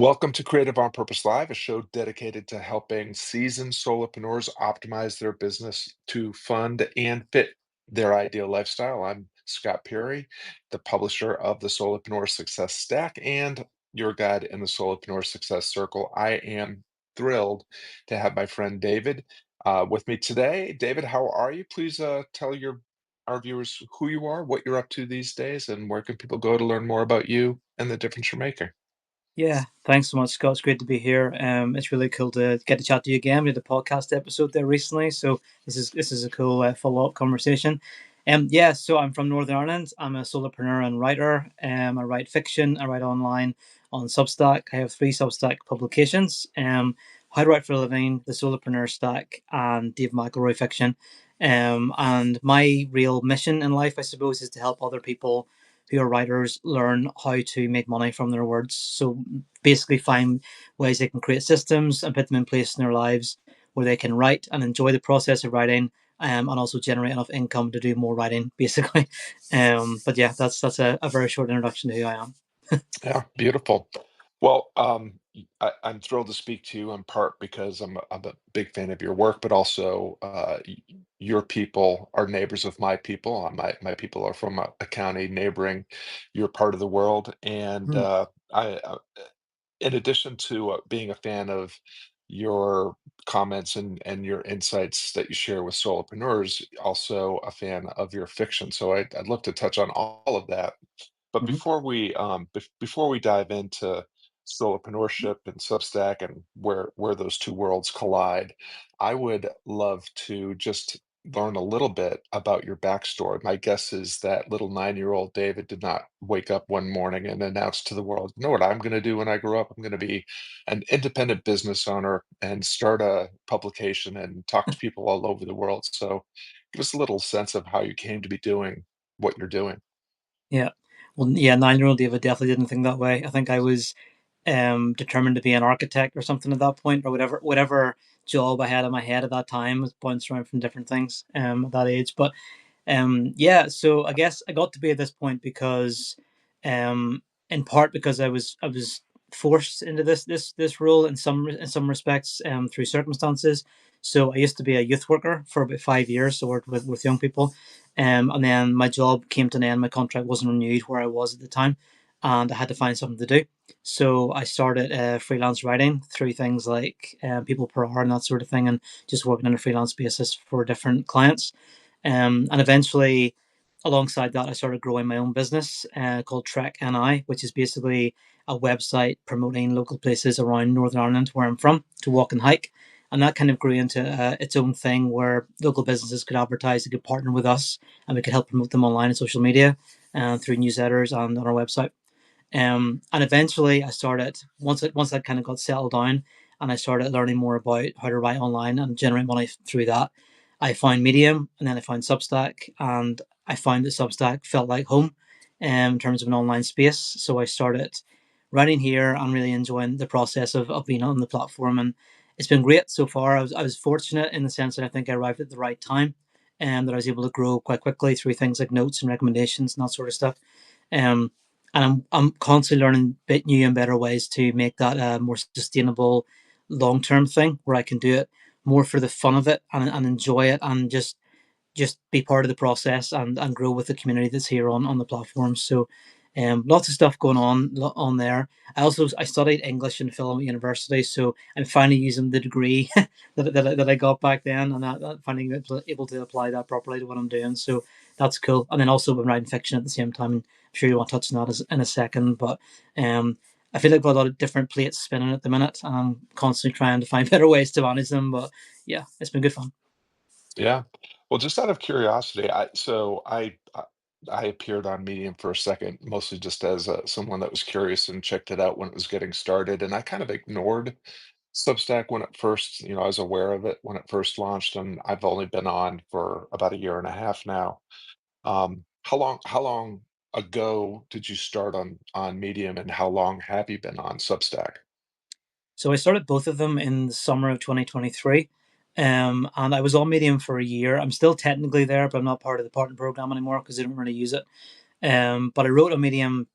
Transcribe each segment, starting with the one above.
Welcome to Creative on Purpose Live, a show dedicated to helping seasoned solopreneurs optimize their business to fund and fit their ideal lifestyle. I'm Scott Perry, the publisher of the Solopreneur Success Stack and your guide in the Solopreneur Success Circle. I am thrilled to have my friend David with me today. David, how are you? Please tell our viewers who you are, what you're up to these days, and where can people go to learn more about you and the difference you're making. Yeah, thanks so much, Scott. It's great to be here. It's really cool to get to chat to you again. We did a podcast episode there recently, so this is a cool follow-up conversation. Yeah, so I'm from Northern Ireland. I'm a solopreneur and writer. I write fiction. I write online on Substack. I have 3 Substack publications. How to Write for a Living, the Solopreneur Stack, and David McIlroy fiction. And my real mission in life, I suppose, is to help other people who are writers learn how to make money from their words. So basically find ways they can create systems and put them in place in their lives where they can write and enjoy the process of writing, and also generate enough income to do more writing, basically. But yeah, that's a very short introduction to who I am. Yeah, beautiful. Well, I'm thrilled to speak to you in part because I'm a big fan of your work, but also your people are neighbors of my people. My people are from a county neighboring your part of the world, and Mhm. in addition to being a fan of your comments and your insights that you share with solopreneurs, also a fan of your fiction. So I'd love to touch on all of that. But Mhm. before we dive into solopreneurship and Substack and where those two worlds collide, I would love to just learn a little bit about your backstory. My guess is that little 9-year-old David did not wake up one morning and announce to the world, "You know what I'm going to do when I grow up? I'm going to be an independent business owner and start a publication and talk to people all over the world." So give us a little sense of how you came to be doing what you're doing. Yeah. Well, yeah, 9-year-old David definitely didn't think that way. I think I was determined to be an architect or something at that point, or whatever job I had in my head at that time was bounced around from different things at that age. But yeah, so I guess I got to be at this point because, in part because I was forced into this role in some respects, through circumstances. So I used to be a youth worker for about 5 years, so worked with young people, and then my job came to an end. My contract wasn't renewed where I was at the time, and I had to find something to do. So I started freelance writing through things like people per hour and that sort of thing, and just working on a freelance basis for different clients. And eventually, alongside that, I started growing my own business called Trek NI, which is basically a website promoting local places around Northern Ireland, where I'm from, to walk and hike. And that kind of grew into its own thing where local businesses could advertise, they could partner with us, and we could help promote them online and social media and through newsletters and on our website. And eventually, I started once I kind of got settled down, and I started learning more about how to write online and generate money through that. I found Medium, and then I found Substack, and I found that Substack felt like home, in terms of an online space. So I started writing here and really enjoying the process of being on the platform, and it's been great so far. I was fortunate in the sense that I think I arrived at the right time, and that I was able to grow quite quickly through things like notes and recommendations and that sort of stuff. Um, and I'm constantly learning bit new and better ways to make that a more sustainable, long term thing where I can do it more for the fun of it, and enjoy it, and just be part of the process, and grow with the community that's here on the platform. So lots of stuff going on there. I studied English and film at university, so I'm finally using the degree that I got back then, and that finally able to apply that properly to what I'm doing. So that's cool. And then also been writing fiction at the same time. And I'm sure you want to touch on that in a second, but um, I feel like I've got a lot of different plates spinning at the minute, and I'm constantly trying to find better ways to manage them. But yeah, it's been good fun. Yeah. Well, just out of curiosity, I appeared on Medium for a second, mostly just as someone that was curious and checked it out when it was getting started, and I kind of ignored Substack when it first, I was aware of it when it first launched, and I've only been on for about a year and a half now. How long ago did you start on Medium, and how long have you been on Substack? So I started both of them in the summer of 2023. And I was on Medium for a year. I'm still technically there, but I'm not part of the partner program anymore because I don't really use it. But I wrote on Medium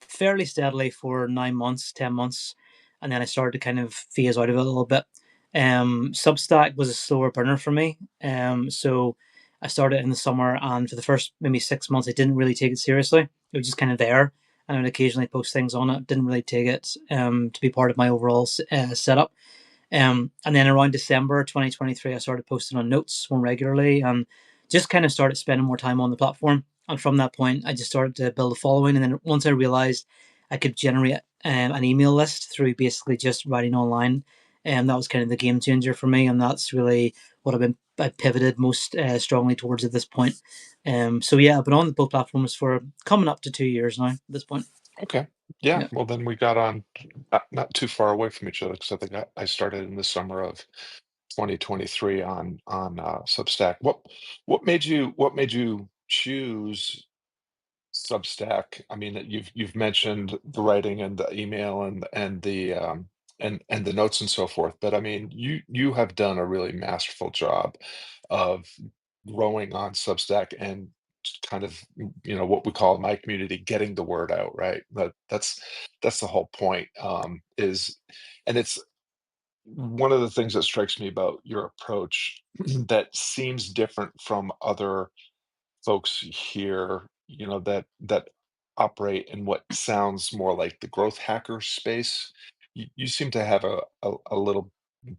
fairly steadily for 9 months, 10 months. and then I started to kind of phase out of it a little bit. Substack was a slower burner for me. So I started in the summer, and for the first maybe 6 months, I didn't really take it seriously. It was just kind of there, and I would occasionally post things on it. Didn't really take it to be part of my overall setup. And then around December 2023, I started posting on Notes more regularly and just kind of started spending more time on the platform. And from that point, I just started to build a following. And then once I realized I could generate an email list through basically just writing online, and that was kind of the game changer for me. And that's really what I pivoted most strongly towards at this point. So yeah, I've been on both platforms for coming up to 2 years now at this point. Okay. Yeah. Yeah. Well, then we got on not too far away from each other because I think I started in the summer of 2023 on Substack. What made you choose Substack? I mean, you've mentioned the writing and the email and the notes and so forth, but I mean, you have done a really masterful job of growing on Substack and kind of, what we call in my community, getting the word out, right? That's the whole point. And it's one of the things that strikes me about your approach that seems different from other folks here, that operate in what sounds more like the growth hacker space. You seem to have a little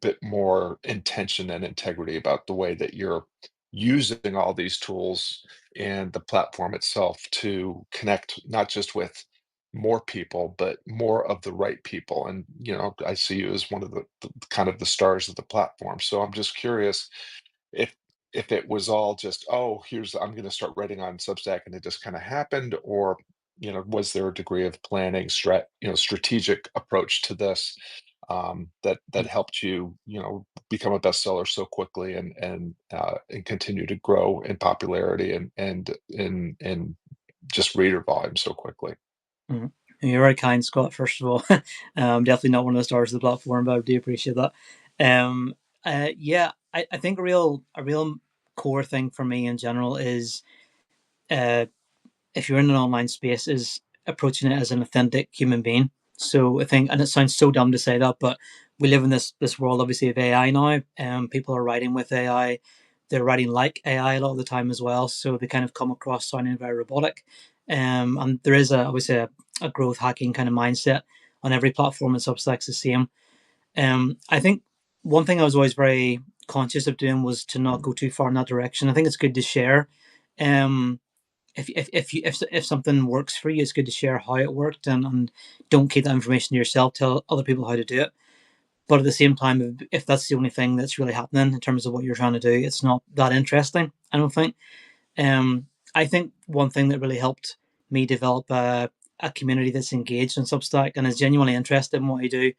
bit more intention and integrity about the way that you're using all these tools and the platform itself to connect not just with more people, but more of the right people. And, I see you as one of the kind of the stars of the platform. So I'm just curious if if it was all just, "Oh, here's I'm gonna start writing on Substack," and it just kinda happened, or, was there a degree of planning, strategic approach to this, that helped you, become a bestseller so quickly and continue to grow in popularity and just reader volume so quickly? Mhm. You're very kind, Scott, first of all. Definitely not one of the stars of the platform, but I do appreciate that. Um, yeah, I think a real core thing for me in general is uh, if you're in an online space, is approaching it as an authentic human being. So I think, and it sounds so dumb to say that, but we live in this world obviously of AI now. People are writing with AI, they're writing like AI a lot of the time as well. So they kind of come across sounding very robotic. And there is obviously a growth hacking kind of mindset on every platform, and Substack's the same. I think one thing I was always very conscious of doing was to not go too far in that direction. I think it's good to share. Um, if something works for you, it's good to share how it worked, and don't keep that information to yourself. Tell other people how to do it. But at the same time, if that's the only thing that's really happening in terms of what you're trying to do, it's not that interesting, I don't think. Um, I think one thing that really helped me develop a community that's engaged in Substack and is genuinely interested in what I do.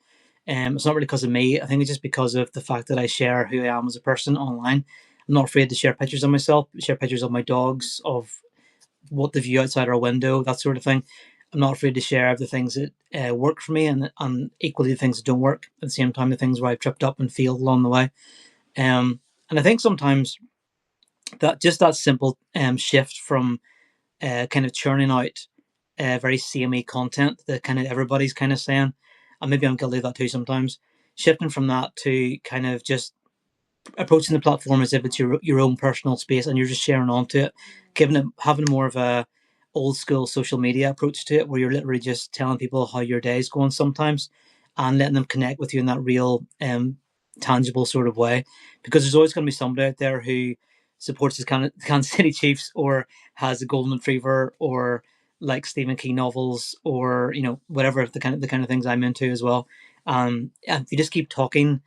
It's not really because of me. I think it's just because of the fact that I share who I am as a person online. I'm not afraid to share pictures of myself, share pictures of my dogs, of what the view outside our window, that sort of thing. I'm not afraid to share the things that work for me, and equally the things that don't work. At the same time, the things where I've tripped up and failed along the way. And I think sometimes that simple shift from kind of churning out very samey content that kind of everybody's kind of saying, and maybe I'm guilty of that too sometimes. Shifting from that to kind of just approaching the platform as if it's your own personal space and you're just sharing onto it, giving it having more of a old school social media approach to it, where you're literally just telling people how your day is going sometimes, and letting them connect with you in that real tangible sort of way. Because there's always going to be somebody out there who supports his Kansas City Chiefs, or has a golden retriever, or like Stephen King novels, or whatever the kind of things I'm into as well. And if you just keep talking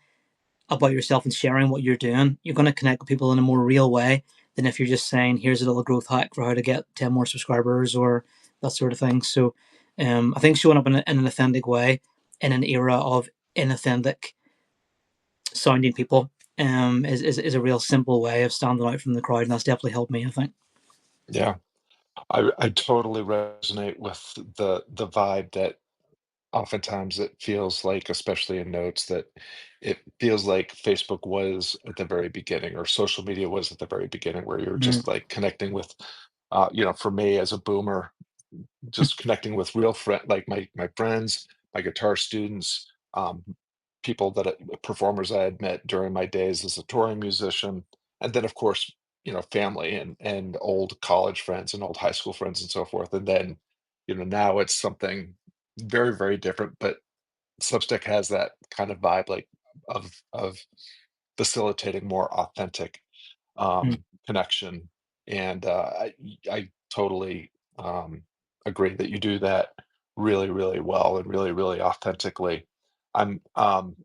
about yourself and sharing what you're doing, you're going to connect with people in a more real way than if you're just saying, here's a little growth hack for how to get 10 more subscribers or that sort of thing. So I think showing up in an authentic way in an era of inauthentic sounding people is a real simple way of standing out from the crowd. And that's definitely helped me, I think. Yeah. I totally resonate with the vibe that oftentimes it feels like, especially in notes, that it feels like Facebook was at the very beginning, or social media was at the very beginning, where you're Mm, just like connecting with, for me as a boomer, just connecting with real friend, like my friends, my guitar students. um, people performers I had met during my days as a touring musician, and then of course, family and old college friends and old high school friends and so forth. And then, now it's something very, very different. But Substack has that kind of vibe, like of facilitating more authentic Mm. connection. And I totally agree that you do that really, really well and really, really authentically. I'm um,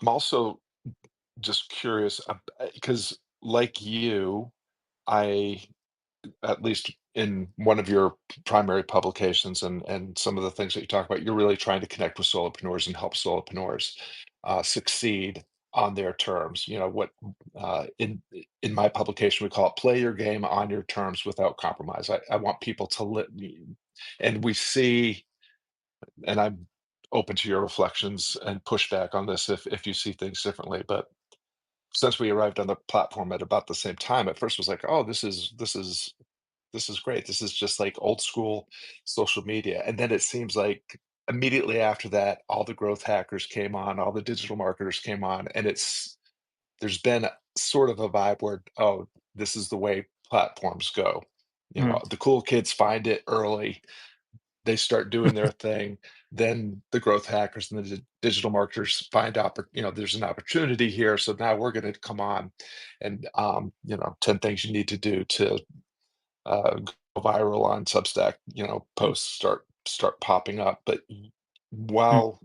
I'm also just curious because, like you, I at least in one of your primary publications and some of the things that you talk about, you're really trying to connect with solopreneurs and help solopreneurs succeed on their terms. What in my publication we call it play your game on your terms without compromise. I want people to and we see, and I'm open to your reflections and pushback on this if you see things differently. But since we arrived on the platform at about the same time, at first was like, oh, this is great. This is just like old school social media. And then it seems like immediately after that, all the growth hackers came on, all the digital marketers came on, and there's been sort of a vibe where, oh, this is the way platforms go. Mm. The cool kids find it early, they start doing their thing, then the growth hackers and the digital marketers find out, there's an opportunity here, so now we're going to come on and 10 things you need to do to go viral on Substack, posts start popping up. But Mm. while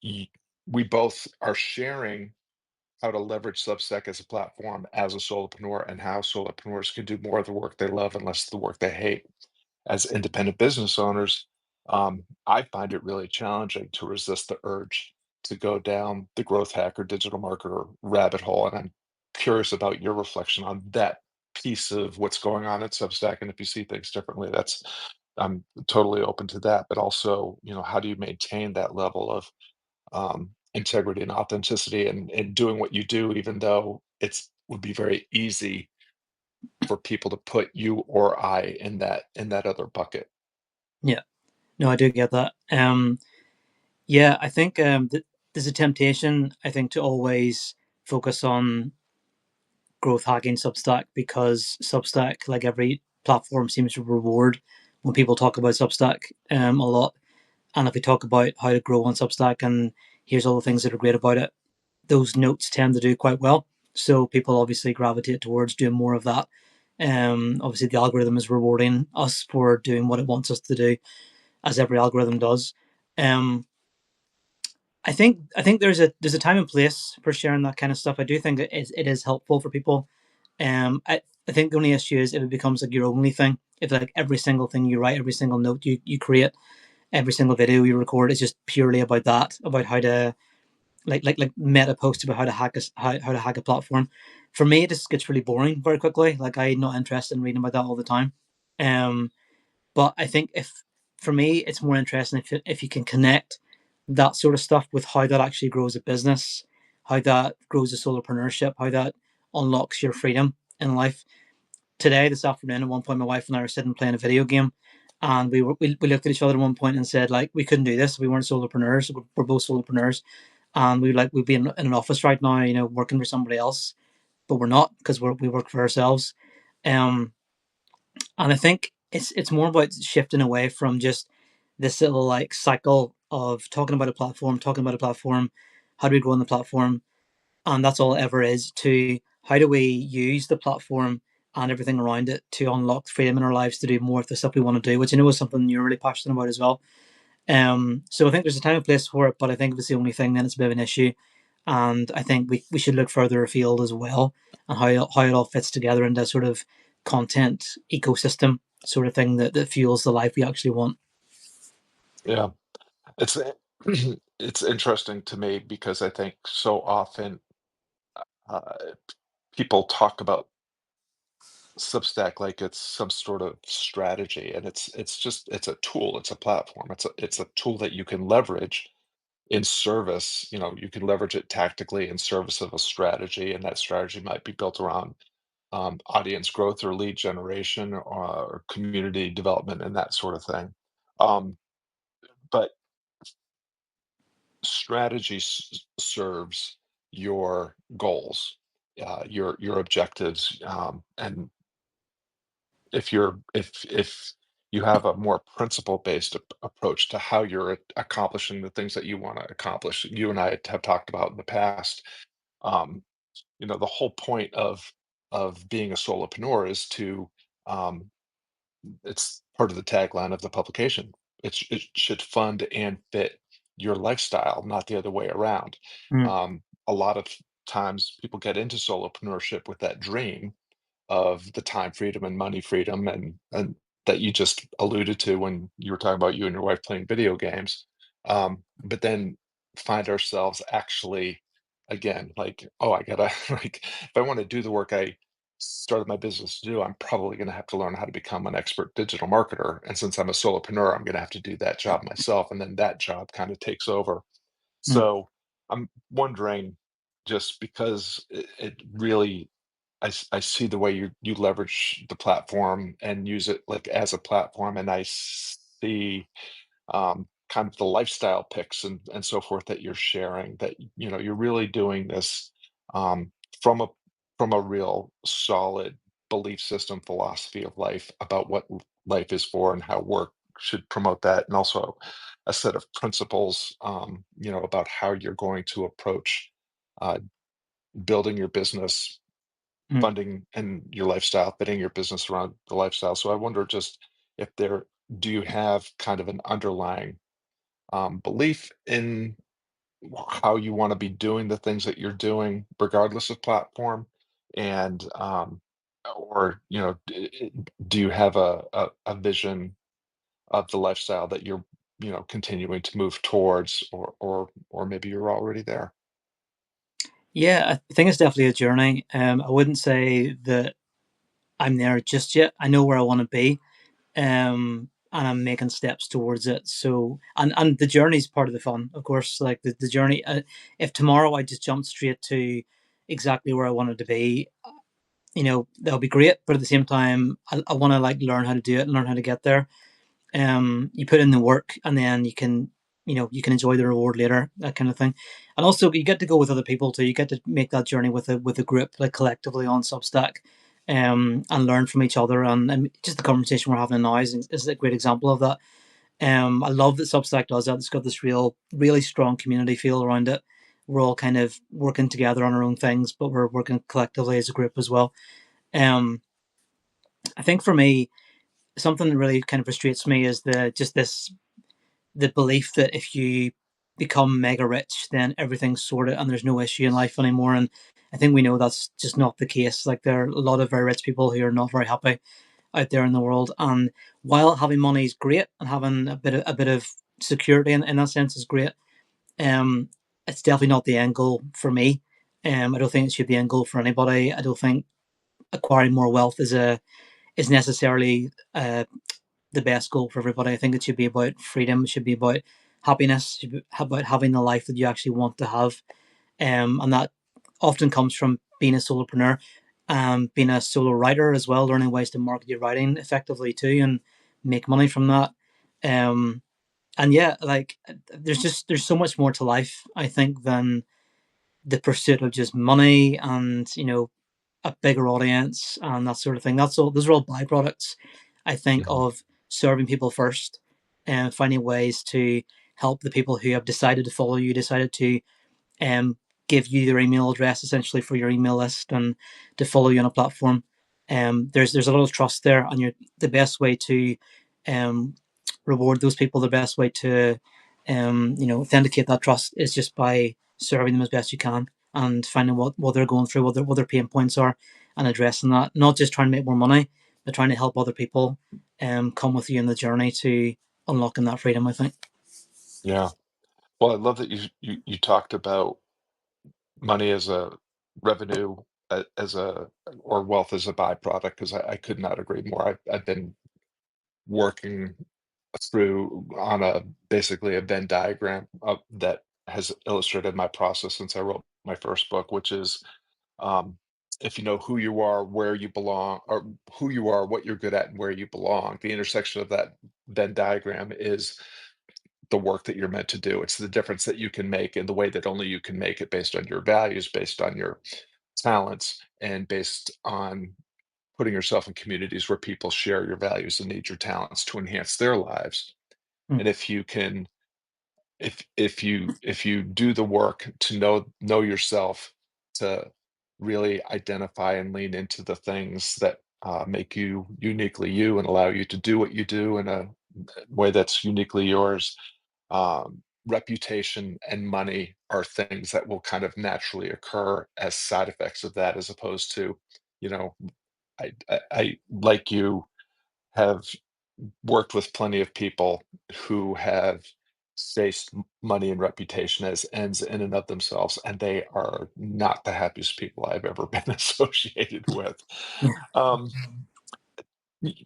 y- we both are sharing how to leverage Substack as a platform as a solopreneur and how solopreneurs can do more of the work they love and less of the work they hate as independent business owners, I find it really challenging to resist the urge to go down the growth hacker, digital marketer rabbit hole. And I'm curious about your reflection on that piece of what's going on at Substack. And if you see things differently, I'm totally open to that. But also, how do you maintain that level of integrity and authenticity and doing what you do, even though it's would be very easy for people to put you or I in that other bucket. Yeah. No, I do get that. Yeah, I think there's a temptation, I think, to always focus on growth hacking Substack because Substack, like every platform, seems to reward when people talk about Substack a lot. And if we talk about how to grow on Substack and here's all the things that are great about it, those notes tend to do quite well. So people obviously gravitate towards doing more of that. Obviously, the algorithm is rewarding us for doing what it wants us to do, as every algorithm does. Um, I think there's a time and place for sharing that kind of stuff. I do think it is helpful for people. I think the only issue is if it becomes like your only thing. If like every single thing you write, every single note you create, every single video you record is just purely about that, about how to like meta posts about how to hack a platform. For me, it just gets really boring very quickly. Like I'm not interested in reading about that all the time. Um, but I think if for me, it's more interesting if you can connect that sort of stuff with how that actually grows a business, how that grows a solopreneurship, how that unlocks your freedom in life. Today, this afternoon, at one point, my wife and I were sitting playing a video game, and we looked at each other at one point and said like we couldn't do this. We weren't solopreneurs. We're both solopreneurs, and we'd be in an office right now, working for somebody else, but we're not because we work for ourselves. Um, and I think it's more about shifting away from just this little like cycle of talking about a platform, how do we grow on the platform, and that's all it ever is. To how do we use the platform and everything around it to unlock freedom in our lives to do more of the stuff we want to do, which I know is something you're really passionate about as well. So I think there's a time and place for it, but I think if it's the only thing, then it's a bit of an issue. And I think we should look further afield as well and how it all fits together into sort of content ecosystem sort of thing that fuels the life we actually want. Yeah, it's it's interesting to me because I think so often people talk about Substack like it's some sort of strategy, and it's a tool, it's a platform, it's a tool that you can leverage in service. You can leverage it tactically in service of a strategy, and that strategy might be built around audience growth or lead generation or community development and that sort of thing. Um, but strategy serves your goals, your objectives, and if you have a more principle-based approach to how you're accomplishing the things that you want to accomplish. You and I have talked about in the past. Um, the whole point of being a solopreneur is to um, it's part of the tagline of the publication. It should fund and fit your lifestyle, not the other way around. Mm, A lot of times people get into solopreneurship with that dream of the time freedom and money freedom and that you just alluded to when you were talking about you and your wife playing video games. But then find ourselves actually again like, oh, I gotta like if I want to do the work I started my business to do, I'm probably gonna have to learn how to become an expert digital marketer. And since I'm a solopreneur, I'm gonna have to do that job myself. And then that job kind of takes over. mm, So I'm wondering, just because it really I see the way you leverage the platform and use it like as a platform, and I see kind of the lifestyle picks and so forth that you're sharing. That you're really doing this um, from a real solid belief system, philosophy of life about what life is for and how work should promote that, and also a set of principles, about how you're going to approach uh, building your business, mm. funding and your lifestyle, fitting your business around the lifestyle. So I wonder just if there do you have kind of an underlying belief in how you want to be doing the things that you're doing, regardless of platform, and or do you have a vision of the lifestyle that you're continuing to move towards, or maybe you're already there? Yeah, I think it's definitely a journey. I wouldn't say that I'm there just yet. I know where I want to be, and I'm making steps towards it. So, and the journey is part of the fun, of course. Like the journey. If tomorrow I just jumped straight to exactly where I wanted to be, that'll be great. But at the same time, I want to like learn how to do it and learn how to get there. You put in the work, and then you can enjoy the reward later, that kind of thing. And also, you get to go with other people too. You get to make that journey with a group, like collectively on Substack, and learn from each other. And just the conversation we're having now is a great example of that. I love that Substack does that. It's got this really strong community feel around it. We're all kind of working together on our own things, but we're working collectively as a group as well. Um, I think for me, something that really kind of frustrates me is the belief that if you become mega rich, then everything's sorted and there's no issue in life anymore. And I think we know that's just not the case. Like there are a lot of very rich people who are not very happy out there in the world. And while having money is great and having a bit of security in that sense is great, um, it's definitely not the end goal for me. I don't think it should be the end goal for anybody. I don't think acquiring more wealth is necessarily the best goal for everybody. I think it should be about freedom. It should be about happiness. It should be about having the life that you actually want to have. And that often comes from being a solopreneur, being a solo writer as well, learning ways to market your writing effectively too, and make money from that. Um, and yeah, like there's so much more to life, I think, than the pursuit of just money and a bigger audience and that sort of thing. That's all. Those are all byproducts, I think, Mhm. of serving people first and finding ways to help the people who have decided to follow you, decided to um, give you their email address essentially for your email list and to follow you on a platform. There's a lot of trust there, and you're the best way to um, reward those people. The best way to authenticate that trust is just by serving them as best you can and finding what they're going through, what their pain points are, and addressing that. Not just trying to make more money, but trying to help other people come with you in the journey to unlocking that freedom. I think. Yeah. Well, I love that you talked about money as a revenue, as a or wealth as a byproduct, because I could not agree more. I've been working through on a basically a Venn diagram that has illustrated my process since I wrote my first book, which is um, if you know who you are, where you belong, or who you are, what you're good at, and where you belong, the intersection of that Venn diagram is the work that you're meant to do. It's the difference that you can make in the way that only you can make it, based on your values, based on your talents, and based on putting yourself in communities where people share your values and need your talents to enhance their lives. Mm. And if you can, if you do the work to know yourself, to really identify and lean into the things that make you uniquely you and allow you to do what you do in a way that's uniquely yours, reputation and money are things that will kind of naturally occur as side effects of that, as opposed to, you know, I like you, have worked with plenty of people who have faced money and reputation as ends in and of themselves, and they are not the happiest people I've ever been associated with. Yeah. Um,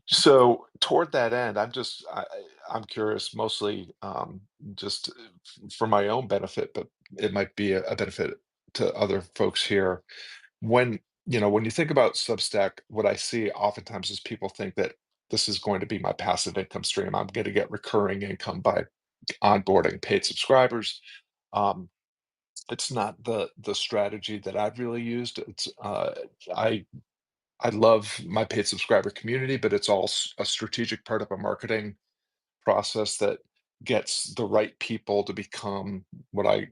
so toward that end, I'm curious, mostly just for my own benefit, but it might be a benefit to other folks here. When when you think about Substack, what I see oftentimes is people think that this is going to be my passive income stream. I'm going to get recurring income by onboarding paid subscribers. Um, it's not the strategy that I've really used. I I love my paid subscriber community, but it's all a strategic part of a marketing process that gets the right people to become what I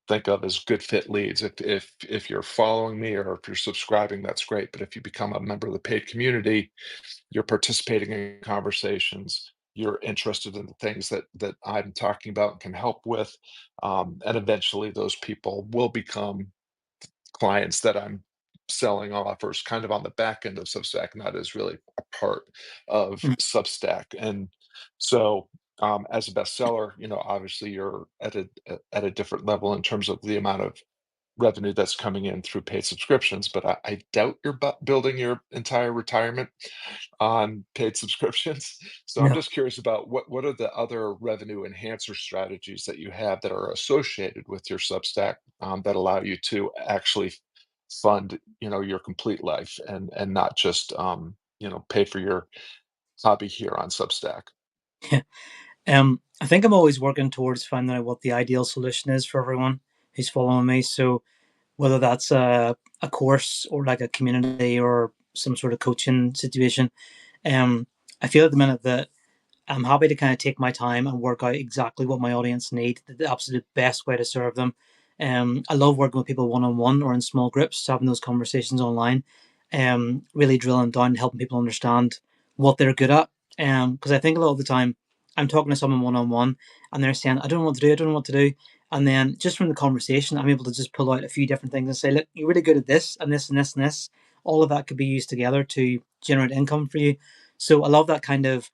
think of as good fit leads. If you're following me or if you're subscribing, that's great. But if you become a member of the paid community, you're participating in conversations. You're interested in the things that I'm talking about and can help with, and eventually those people will become clients that I'm selling offers kind of on the back end of Substack, not as really a part of Mm. Substack. And so, as a bestseller, obviously you're at a different level in terms of the amount of revenue that's coming in through paid subscriptions. But I doubt you're building your entire retirement on paid subscriptions. So I'm No. just curious about what are the other revenue enhancer strategies that you have that are associated with your Substack, that allow you to actually fund, your complete life, and not just, pay for your hobby here on Substack. Yeah. I think I'm always working towards finding out what the ideal solution is for everyone who's following me. So whether that's a course or like a community or some sort of coaching situation, um, I feel at the minute that I'm happy to kind of take my time and work out exactly what my audience need, the absolute best way to serve them. I love working with people one on one or in small groups, having those conversations online, really drilling down, helping people understand what they're good at. Because I think a lot of the time I'm talking to someone one on one and they're saying, I don't know what to do, I don't know what to do. And then just from the conversation, I'm able to just pull out a few different things and say, look, you're really good at this and this and this and this. All of that could be used together to generate income for you. So I love that kind of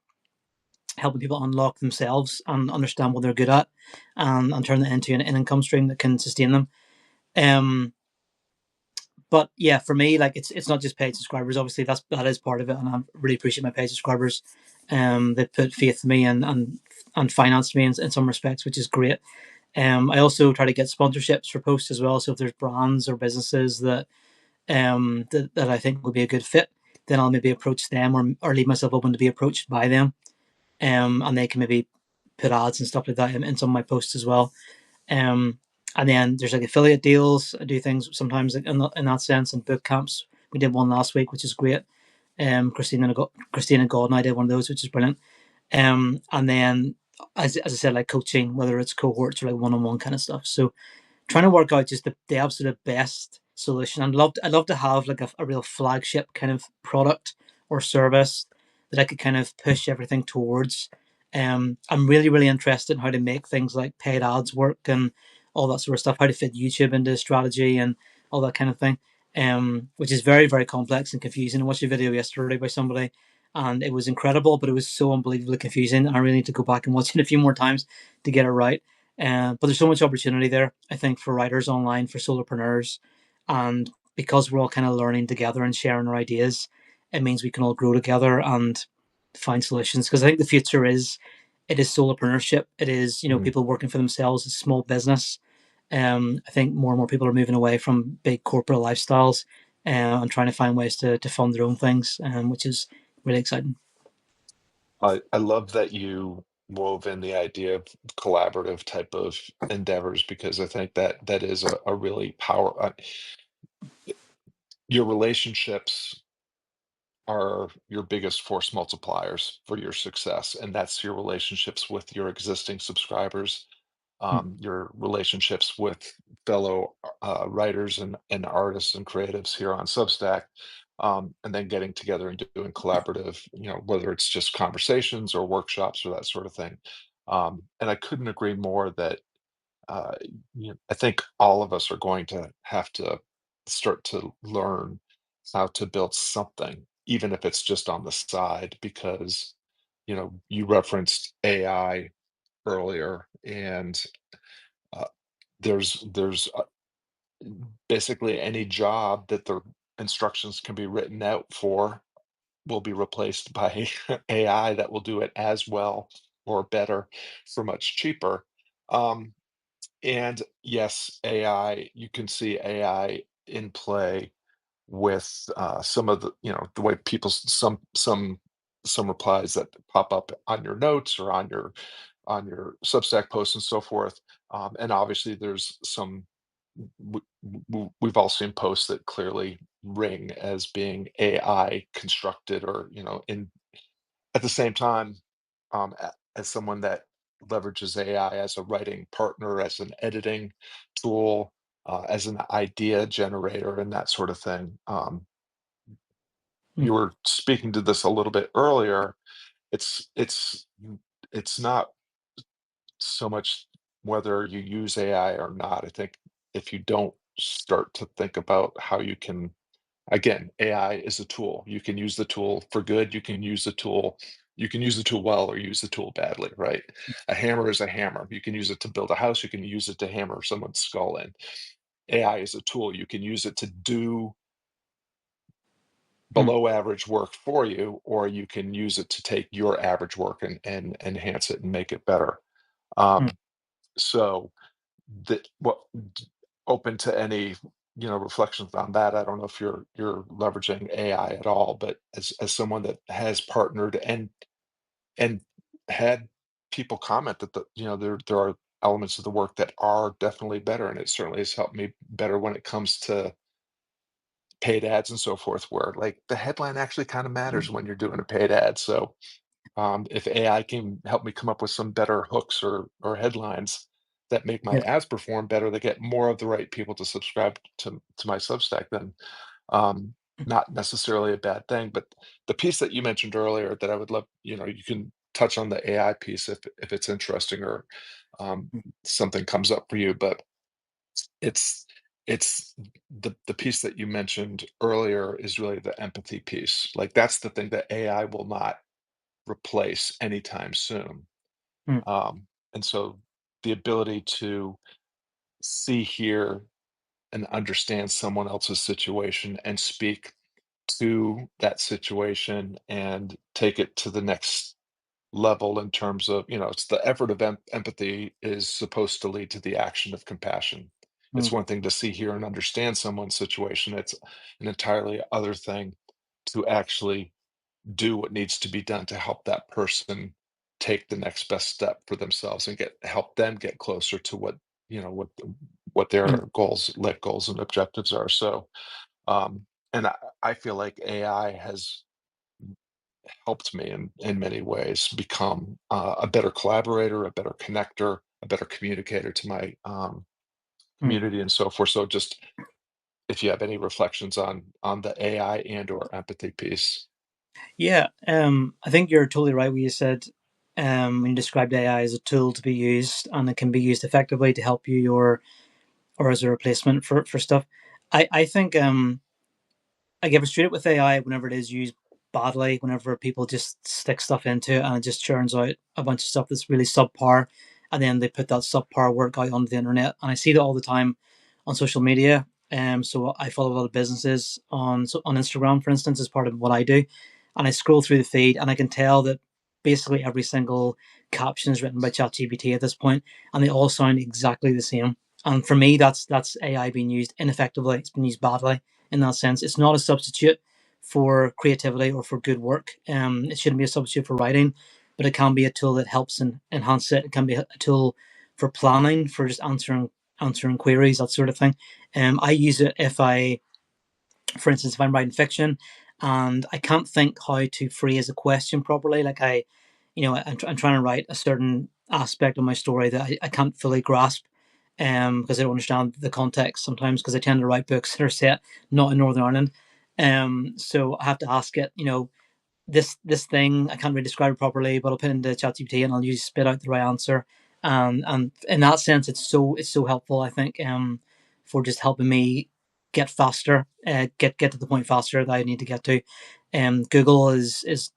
helping people unlock themselves and understand what they're good at, and turn that into an income stream that can sustain them. Um, but yeah, for me, like it's not just paid subscribers. Obviously, that is part of it, and I really appreciate my paid subscribers. They put faith in me and financed me in some respects, which is great. I also try to get sponsorships for posts as well. So if there's brands or businesses that I think would be a good fit, then I'll maybe approach them or leave myself open to be approached by them, and they can maybe put ads and stuff like that in some of my posts as well. Um, and then there's like affiliate deals. I do things sometimes like in that sense, and boot camps. We did one last week, which is great. Christina God and I did one of those, which is brilliant. And then as I said, like coaching, whether it's cohorts or like one on one kind of stuff. So trying to work out just the absolute best solution. I'd love to have like a real flagship kind of product or service that I could kind of push everything towards. I'm really, really interested in how to make things like paid ads work and all that sort of stuff, how to fit YouTube into strategy and all that kind of thing. Which is very, very complex and confusing. I watched a video yesterday by somebody and it was incredible, but it was so unbelievably confusing. I really need to go back and watch it a few more times to get it right. But there's so much opportunity there, I think, for writers online, for solopreneurs. And because we're all kind of learning together and sharing our ideas, it means we can all grow together and find solutions. Because I think the future it is solopreneurship. It is, Mm. people working for themselves, it's small business. I think more and more people are moving away from big corporate lifestyles, and trying to find ways to fund their own things, which is really exciting. I love that you wove in the idea of collaborative type of endeavors because I think that that is a really your relationships are your biggest force multipliers for your success, and that's your relationships with your existing subscribers, mm, your relationships with fellow writers and artists and creatives here on Substack, and then getting together and doing collaborative, whether it's just conversations or workshops or that sort of thing. And I couldn't agree more that uh, I think all of us are going to have to start to learn how to build something, even if it's just on the side, because you referenced AI earlier, and uh, there's basically any job that the instructions can be written out for will be replaced by AI that will do it as well or better for much cheaper. Um, And yes, AI, you can see AI in play with some of the way some replies that pop up on your notes or on your Substack posts and so forth. And obviously, there's some we've all seen posts that clearly ring as being AI constructed or in at the same time, as someone that leverages AI as a writing partner, as an editing tool, as an idea generator, and that sort of thing. mm, You were speaking to this a little bit earlier. It's not so much whether you use AI or not. I think if you don't start to think about how you can. Again, AI is a tool. You can use the tool for good, you can use the tool well or use the tool badly, right? A hammer is a hammer. You can use it to build a house, you can use it to hammer someone's skull in. AI is a tool. You can use it to do mm, below average work for you, or you can use it to take your average work and enhance it and make it better. mm, Um, so that what open to any reflections on that. I don't know if you're leveraging AI at all, but as someone that has partnered and had people comment that there are elements of the work that are definitely better, and it certainly has helped me better when it comes to paid ads and so forth, where like the headline actually kind of matters mm. when you're doing a paid ad. So if AI can help me come up with some better hooks or headlines that make my Yeah. ads perform better, that get more of the right people to subscribe to my Substack, then um, not necessarily a bad thing. But the piece that you mentioned earlier that I would love, you can touch on the AI piece if it's interesting or um, Mm, something comes up for you. But it's it's the piece that you mentioned earlier is really the empathy piece. Like that's the thing that AI will not replace anytime soon. mm, Um, and so the ability to see, hear, and understand someone else's situation and speak to that situation and take it to the next level in terms of, it's the effort of empathy is supposed to lead to the action of compassion. It's mm, one thing to see, hear, and understand someone's situation. It's an entirely other thing to actually do what needs to be done to help that person take the next best step for themselves and help them get closer to what mm, their goals and objectives are. So and I feel like AI has helped me in many ways become a better collaborator, a better connector, a better communicator to my mm. community and so forth. So just if you have any reflections on the AI and or empathy piece. Yeah, I think you're totally right when you said when you described AI as a tool to be used and it can be used effectively to help you or as a replacement for stuff. I think I get frustrated with AI whenever it is used badly, whenever people just stick stuff into it and it just churns out a bunch of stuff that's really subpar, and then they put that subpar work out onto the internet. And I see that all the time on social media. So I follow a lot of businesses on Instagram, for instance, as part of what I do, and I scroll through the feed and I can tell that basically every single caption is written by ChatGPT at this point, and they all sound exactly the same. And for me, that's AI being used ineffectively. It's been used badly in that sense. It's not a substitute for creativity or for good work. It shouldn't be a substitute for writing. but it can be a tool that helps and enhance it. It can be a tool for planning, for just answering queries, that sort of thing. I use it if I, for instance, if I'm writing fiction and I can't think how to phrase a question properly, like I'm trying to write a certain aspect of my story that I can't fully grasp, because I don't understand the context sometimes, because I tend to write books that are set not in Northern Ireland. So I have to ask it, this thing I can't really describe it properly, but I'll put it into ChatGPT and I'll use spit out the right answer. And in that sense, it's so helpful, I think, for just helping me get faster, get to the point faster that I need to get to. Google is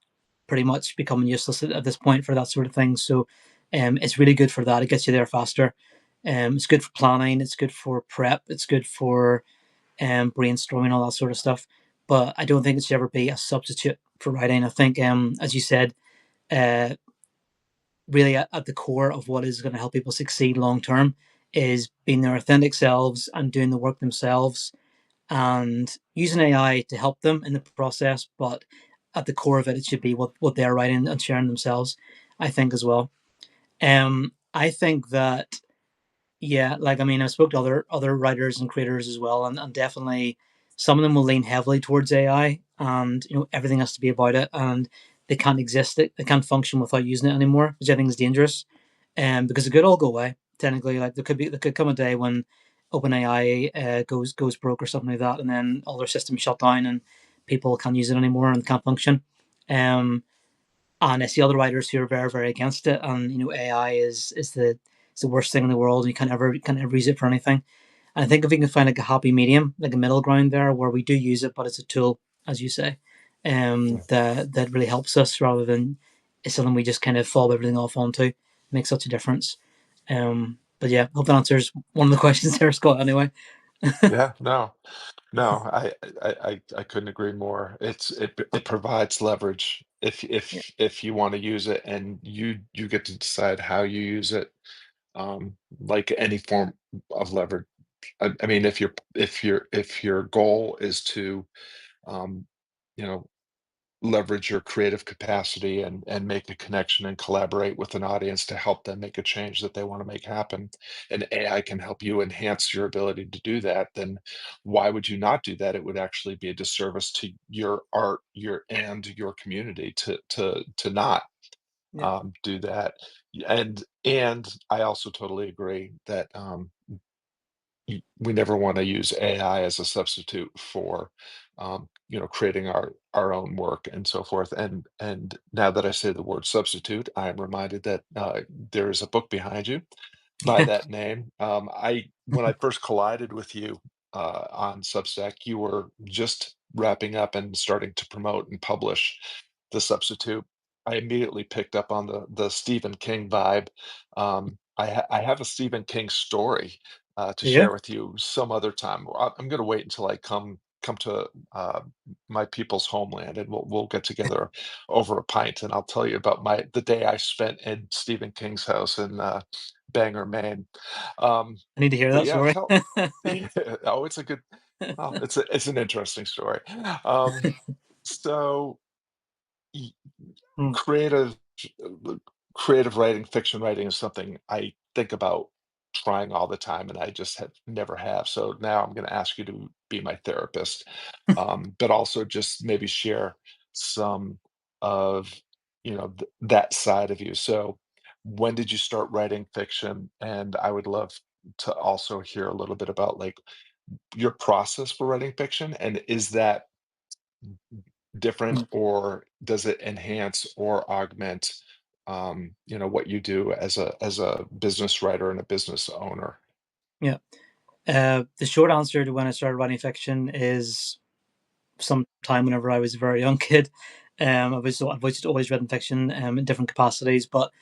pretty much becoming useless at this point for that sort of thing. So, it's really good for that. It gets you there faster. It's good for planning. It's good for prep. It's good for brainstorming, all that sort of stuff. But I don't think it should ever be a substitute for writing. I think, as you said, uh, really at the core of what is going to help people succeed long term is being their authentic selves and doing the work themselves and using AI to help them in the process. But at the core of it, it should be what they're writing and sharing themselves, I think, as well. I think that, yeah, like, I mean, I've spoke to other writers and creators as well, and definitely some of them will lean heavily towards AI, and everything has to be about it, and they can't exist, they can't function without using it anymore, which I think is dangerous. Because it could all go away. Technically, like there could come a day when OpenAI goes broke or something like that, and then all their systems shut down and people can't use it anymore and can't function. Um, and I see other writers who are very, very against it, and AI is the worst thing in the world. You can't ever use it for anything. And I think if we can find like a happy medium, like a middle ground there, where we do use it, but it's a tool, as you say, Yeah. that really helps us rather than it's something we just kind of fall everything off onto. Makes such a difference. But yeah, hope that answers one of the questions there, Scott. Anyway, Yeah, no, no, I couldn't agree more. It provides leverage yeah, if you want to use it, and you get to decide how you use it. Like any form of leverage. I mean, if your goal is to um, you know leverage your creative capacity and make a connection and collaborate with an audience to help them make a change that they want to make happen, and AI can help you enhance your ability to do that, then why would you not do that? It would actually be a disservice to your art, your community to not yeah, do that. And I also totally agree that we never want to use AI as a substitute for creating our own work and so forth. And now that I say the word substitute, I am reminded that there is a book behind you by yeah, that name. I When I first collided with you on Substack, you were just wrapping up and starting to promote and publish the substitute. I immediately picked up on the Stephen King vibe. I have a Stephen King story to yeah. share with you some other time. I'm going to wait until I come to my people's homeland, and we'll get together over a pint, and I'll tell you about the day I spent in Stephen King's house in Bangor, Maine. Um, I need to hear but that yeah, story. oh, it's a good, oh, it's an interesting story. Um, so y- Mm, creative creative writing, fiction writing is something I think about trying all the time, and I just have never have. So now I'm going to ask you to be my therapist, but also just maybe share some of that side of you. So when did you start writing fiction? And I would love to also hear a little bit about like your process for writing fiction, and is that different, mm, or does it enhance or augment what you do as a business writer and a business owner? yeah. The short answer to when I started writing fiction is sometime whenever I was a very young kid. I've just always written fiction in different capacities, but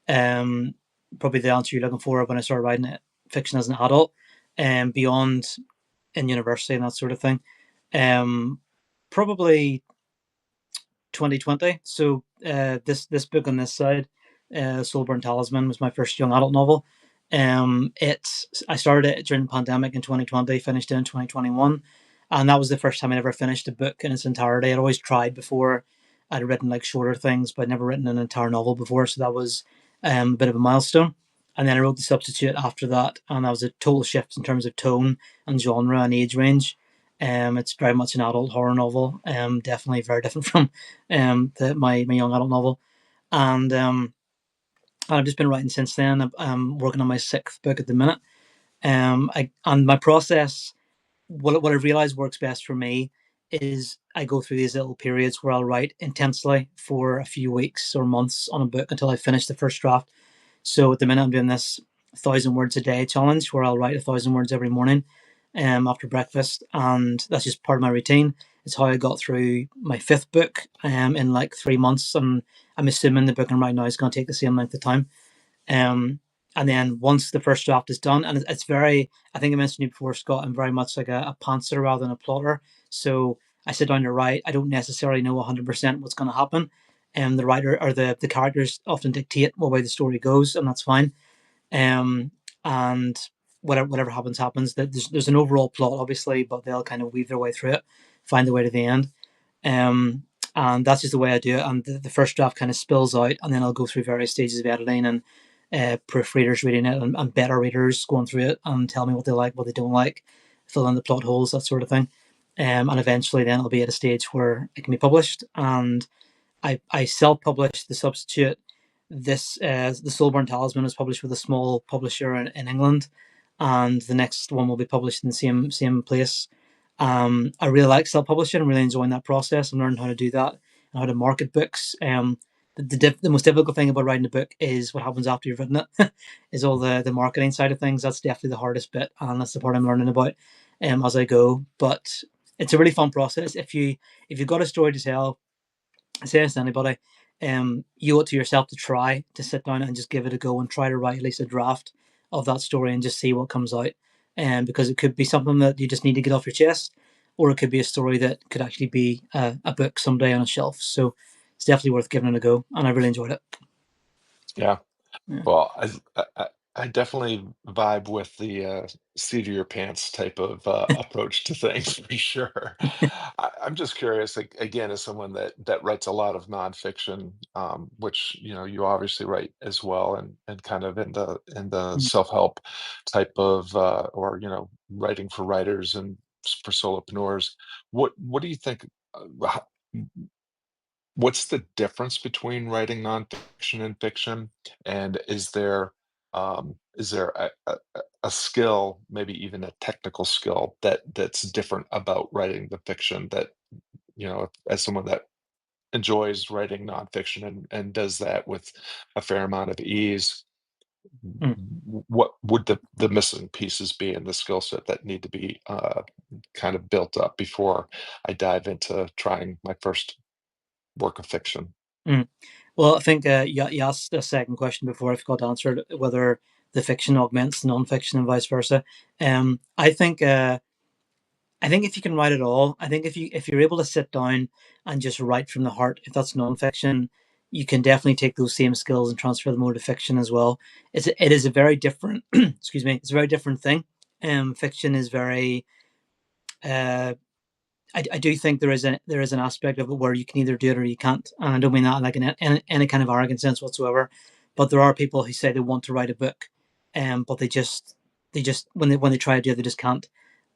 um, probably the answer you're looking for when I started writing it, fiction as an adult, and beyond in university and that sort of thing. Um, Probably 2020. So this book on this side, Soulburn Talisman, was my first young adult novel. It's I started it during the pandemic in 2020, finished it in 2021, and that was the first time I ever finished a book in its entirety. I'd always tried before, I'd written like shorter things, but I'd never written an entire novel before, so that was a bit of a milestone. And then I wrote The Substitute after that, and that was a total shift in terms of tone and genre and age range. It's very much an adult horror novel, definitely very different from my young adult novel. And I've just been writing since then. I'm working on my sixth book at the minute. And my process, what I realized works best for me is I go through these little periods where I'll write intensely for a few weeks or months on a book until I finish the first draft. So at the minute, I'm doing this 1,000 words a day challenge where I'll write 1,000 words every morning after breakfast. And that's just part of my routine. It's how I got through my fifth book in like 3 months. And I'm assuming the book I'm writing now is going to take the same length of time. Um, and then once the first draft is done, and it's very, I think I mentioned you before, Scott, I'm very much like a pantser rather than a plotter. So I sit down to write. I don't necessarily know 100% what's going to happen. And the writer or the characters often dictate what way the story goes, and that's fine. Um, and whatever happens, happens. There's an overall plot, obviously, but they'll kind of weave their way through it, find their way to the end. Um, and that's just the way I do it. And the first draft kind of spills out, and then I'll go through various stages of editing and proofreaders reading it and better readers going through it and tell me what they like, what they don't like, fill in the plot holes, that sort of thing. And eventually, then it'll be at a stage where it can be published. And I self-published The Substitute. The Soulburn Talisman was published with a small publisher in England, and the next one will be published in the same place. I really like self-publishing. I'm really enjoying that process. I'm learning how to do that and how to market books. The most difficult thing about writing a book is what happens after you've written it. Is all the marketing side of things. That's definitely the hardest bit, and that's the part I'm learning about as I go. But it's a really fun process. If you've got a story to tell, say this to anybody, you owe it to yourself to try to sit down and just give it a go and try to write at least a draft of that story and just see what comes out. Because it could be something that you just need to get off your chest, or it could be a story that could actually be a book someday on a shelf. So it's definitely worth giving it a go, and I really enjoyed it. Yeah. Yeah. Well, I definitely vibe with the seat of your pants type of approach to things for sure. I'm just curious, like, again, as someone that writes a lot of nonfiction, which you obviously write as well, and kind of in the Mm, self-help type of or writing for writers and for solopreneurs. What do you think? What's the difference between writing nonfiction and fiction? And is there a skill, maybe even a technical skill that's different about writing the fiction that, as someone that enjoys writing nonfiction and does that with a fair amount of ease, mm. what would the missing pieces be in the skill set that need to be kind of built up before I dive into trying my first work of fiction? Mm. Well, I think you asked a second question before I forgot to answer it, whether the fiction augments the non-fiction and vice versa. Um, I think uh, I think if you can write it all, I think if you're able to sit down and just write from the heart, if that's nonfiction, you can definitely take those same skills and transfer them over to fiction as well. It is a very different excuse me, it's a very different thing. Fiction is very uh I do think there is an aspect of it where you can either do it or you can't. And I don't mean that like in any kind of arrogant sense whatsoever. But there are people who say they want to write a book, but they just when they try to do it, they just can't,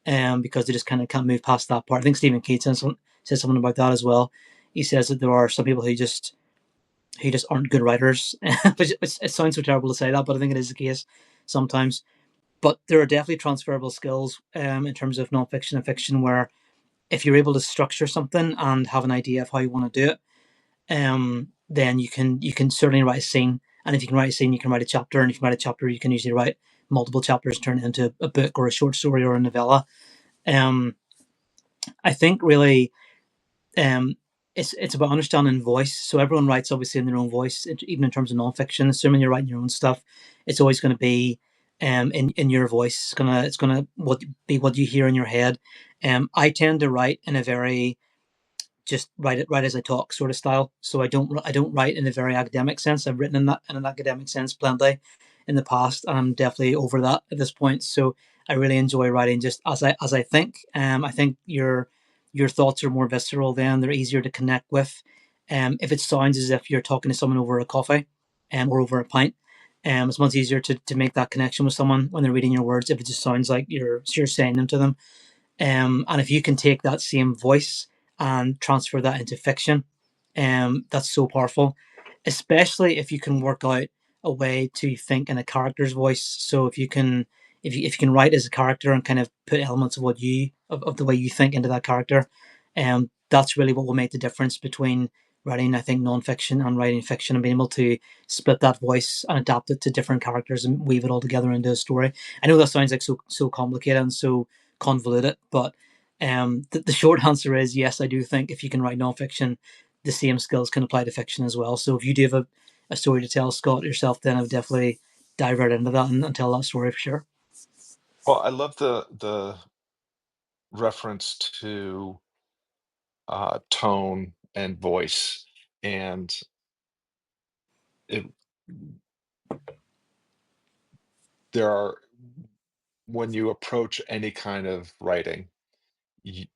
because they just kind of can't move past that part. I think Stephen Keats said something about that as well. He says that there are some people who just aren't good writers, which it sounds so terrible to say that, but I think it is the case sometimes. But there are definitely transferable skills in terms of nonfiction and fiction where if you're able to structure something and have an idea of how you want to do it, then you can certainly write a scene. And if you can write a scene, you can write a chapter. And if you can write a chapter, you can usually write multiple chapters, turn it into a book or a short story or a novella. Um, I think really, um, it's about understanding voice. So everyone writes obviously in their own voice, even in terms of nonfiction. Assuming you're writing your own stuff, it's always going to be in your voice. It's gonna be what you hear in your head. I tend to write in a very just write it right as I talk sort of style. So I don't write in a very academic sense. I've written in an academic sense plenty in the past, and I'm definitely over that at this point. So I really enjoy writing just as I think. I think your thoughts are more visceral then. They're easier to connect with. If it sounds as if you're talking to someone over a coffee, or over a pint, it's much easier to make that connection with someone when they're reading your words if it just sounds like you're saying them to them. And if you can take that same voice and transfer that into fiction, that's so powerful, especially if you can work out a way to think in a character's voice. So if you can write as a character and kind of put elements of of the way you think into that character, that's really what will make the difference between writing, I think, nonfiction and writing fiction, and being able to split that voice and adapt it to different characters and weave it all together into a story. I know that sounds like so complicated and so convoluted, but the short answer is yes. I do think if you can write nonfiction, the same skills can apply to fiction as well. So if you do have a story to tell, Scott, yourself, then I would definitely dive right into that and tell that story for sure. Well, I love the reference to tone and voice, and it, there are when you approach any kind of writing,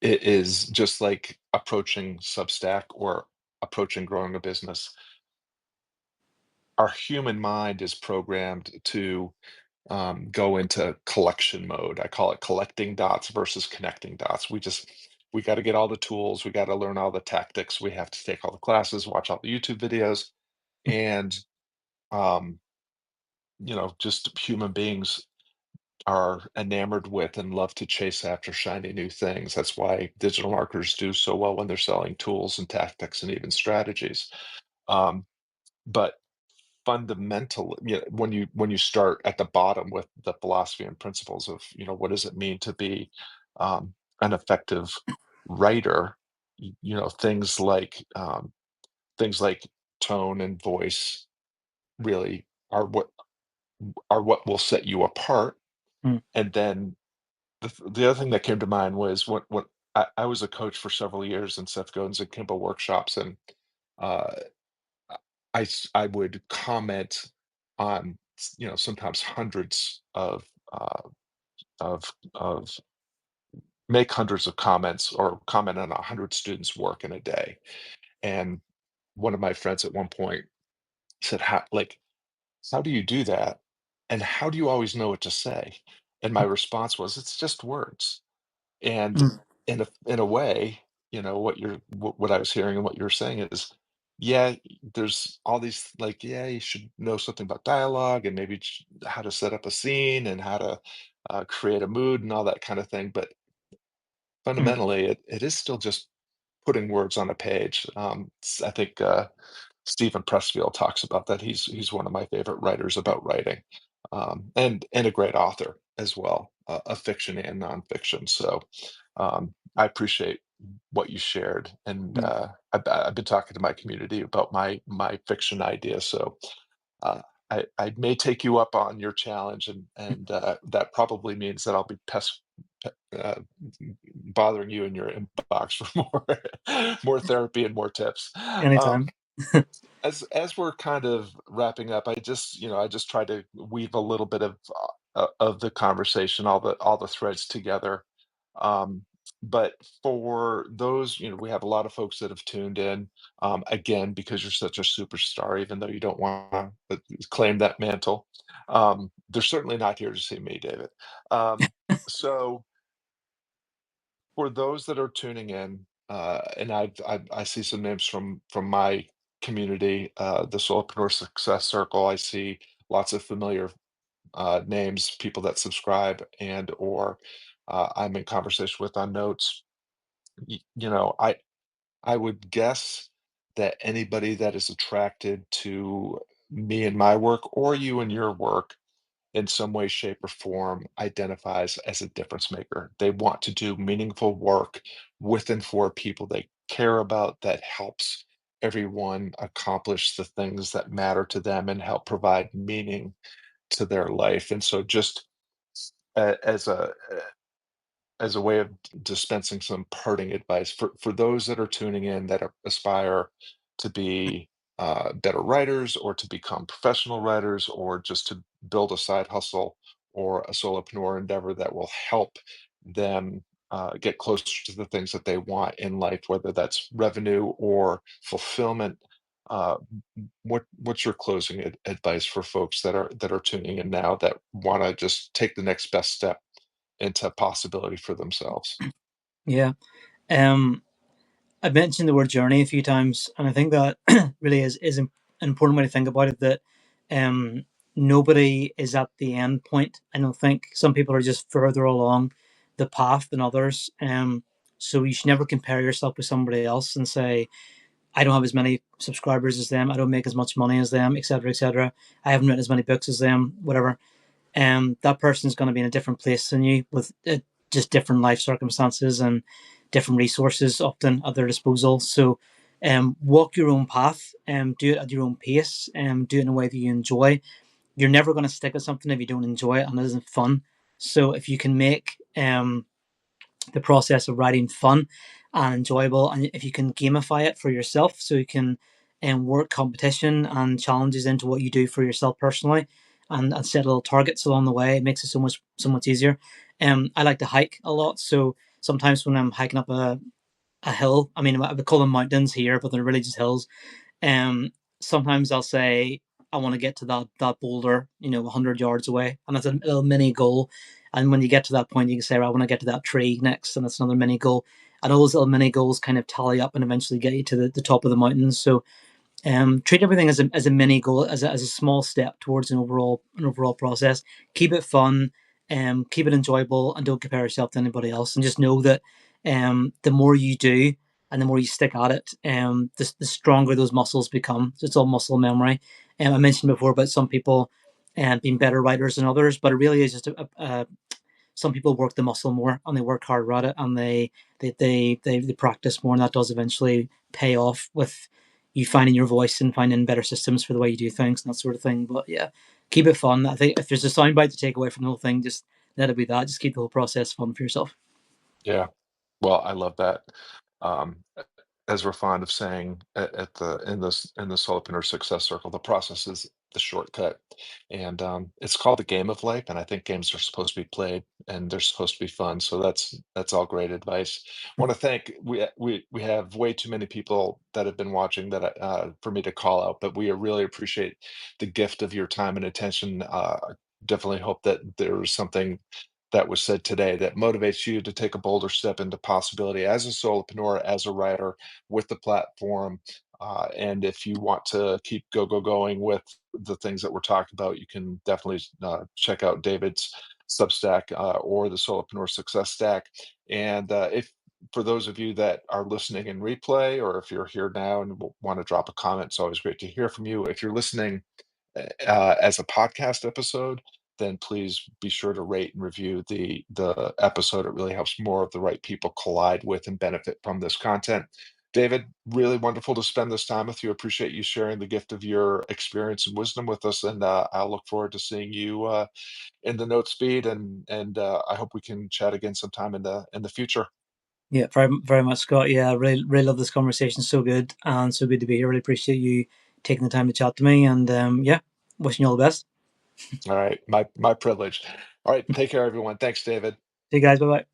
it is just like approaching Substack or approaching growing a business. Our human mind is programmed to go into collection mode. I call it collecting dots versus connecting dots. We got to get all the tools. We got to learn all the tactics. We have to take all the classes, watch all the YouTube videos, and um, just human beings are enamored with and love to chase after shiny new things. That's why digital marketers do so well when they're selling tools and tactics and even strategies. Um, but fundamental, when you start at the bottom with the philosophy and principles of, what does it mean to be um, an effective writer, things like tone and voice really are what will set you apart. Mm. And then the other thing that came to mind was when I was a coach for several years in Seth Godin's and Kimbo workshops, and uh, I would comment on sometimes hundreds of make hundreds of comments or comment on 100 students' work in a day. And one of my friends at one point said, how do you do that? And how do you always know what to say? And my response was, it's just words. And Mm. in a way, what I was hearing and what you're saying is, yeah, there's all these like, yeah, you should know something about dialogue and maybe how to set up a scene and how to create a mood and all that kind of thing. But Mm. fundamentally, it is still just putting words on a page. I think Stephen Pressfield talks about that. He's one of my favorite writers about writing, and a great author as well, of fiction and nonfiction. So I appreciate what you shared, and Mm. I've been talking to my community about my fiction idea. So uh, I may take you up on your challenge, and that probably means that I'll be bothering you in your inbox for more therapy and more tips. Anytime. Um, as we're kind of wrapping up, I just try to weave a little bit of the conversation, all the threads together. Um, but for those, we have a lot of folks that have tuned in. Again, because you're such a superstar, even though you don't want to claim that mantle, they're certainly not here to see me, David. So for those that are tuning in, and I see some names from my community, the Solopreneur Success Circle. I see lots of familiar names, people that subscribe and or I'm in conversation with on notes. I would guess that anybody that is attracted to me and my work, or you and your work, in some way, shape, or form identifies as a difference maker. They want to do meaningful work with and for people they care about that helps everyone accomplish the things that matter to them and help provide meaning to their life. And so, just as a way of dispensing some parting advice for those that are tuning in that aspire to be better writers or to become professional writers or just to build a side hustle or a solopreneur endeavor that will help them get closer to the things that they want in life, whether that's revenue or fulfillment. Uh, what's your closing advice for folks that are tuning in now that want to just take the next best step into possibility for themselves? Yeah. Um, I've mentioned the word journey a few times, and I think that really is an important way to think about it. That um, nobody is at the end point. I don't think some people are just further along the path than others. So you should never compare yourself with somebody else and say, "I don't have as many subscribers as them. I don't make as much money as them, etc., etc. I haven't written as many books as them. Whatever." That person's going to be in a different place than you with just different life circumstances and different resources often at their disposal. So, walk your own path and do it at your own pace and do it in a way that you enjoy. You're never going to stick with something if you don't enjoy it and it isn't fun. So, if you can make the process of writing fun and enjoyable, and if you can gamify it for yourself, so you can work competition and challenges into what you do for yourself personally, and set little targets along the way, it makes it so much easier. I like to hike a lot, so sometimes when I'm hiking up a hill, I mean, I would call them mountains here, but they're really just hills. um, Sometimes I'll say I want to get to that boulder, 100 yards away, and that's a little mini goal. And when you get to that point, you can say, "Well, I want to get to that tree next," and that's another mini goal. And all those little mini goals kind of tally up and eventually get you to the top of the mountain. So treat everything as a mini goal, as a small step towards an overall process. Keep it fun, keep it enjoyable, and don't compare yourself to anybody else. And just know that the more you do and the more you stick at it, the stronger those muscles become. So it's all muscle memory. I mentioned before about some people being better writers than others, but it really is just some people work the muscle more and they work harder at it, and they practice more, and that does eventually pay off with you finding your voice and finding better systems for the way you do things and that sort of thing. But yeah, keep it fun. I think if there's a soundbite to take away from the whole thing, just let it be that. Just keep the whole process fun for yourself. Yeah. Well, I love that. As we're fond of saying at the in the Solopreneur Success Circle, the process is the shortcut, and it's called the game of life. And I think games are supposed to be played, and they're supposed to be fun. So that's all great advice. I want to thank we have way too many people that have been watching that for me to call out, but we really appreciate the gift of your time and attention. Definitely hope that there's something that was said today that motivates you to take a bolder step into possibility as a solopreneur, as a writer with the platform. And if you want to keep going with the things that we're talking about, you can definitely check out David's Substack or the Solopreneur Success Stack. And if for those of you that are listening in replay, or if you're here now and want to drop a comment, it's always great to hear from you. If you're listening as a podcast episode, then please be sure to rate and review the episode. It really helps more of the right people collide with and benefit from this content. David, really wonderful to spend this time with you. Appreciate you sharing the gift of your experience and wisdom with us, and I'll look forward to seeing you in the note speed, and I hope we can chat again sometime in the future. Yeah, very very much, Scott. Yeah, I really really love this conversation. So good and so good to be here. Really appreciate you taking the time to chat to me. And yeah, wishing you all the best. All right, my privilege. All right, take care, everyone. Thanks, David. See you guys. Bye bye.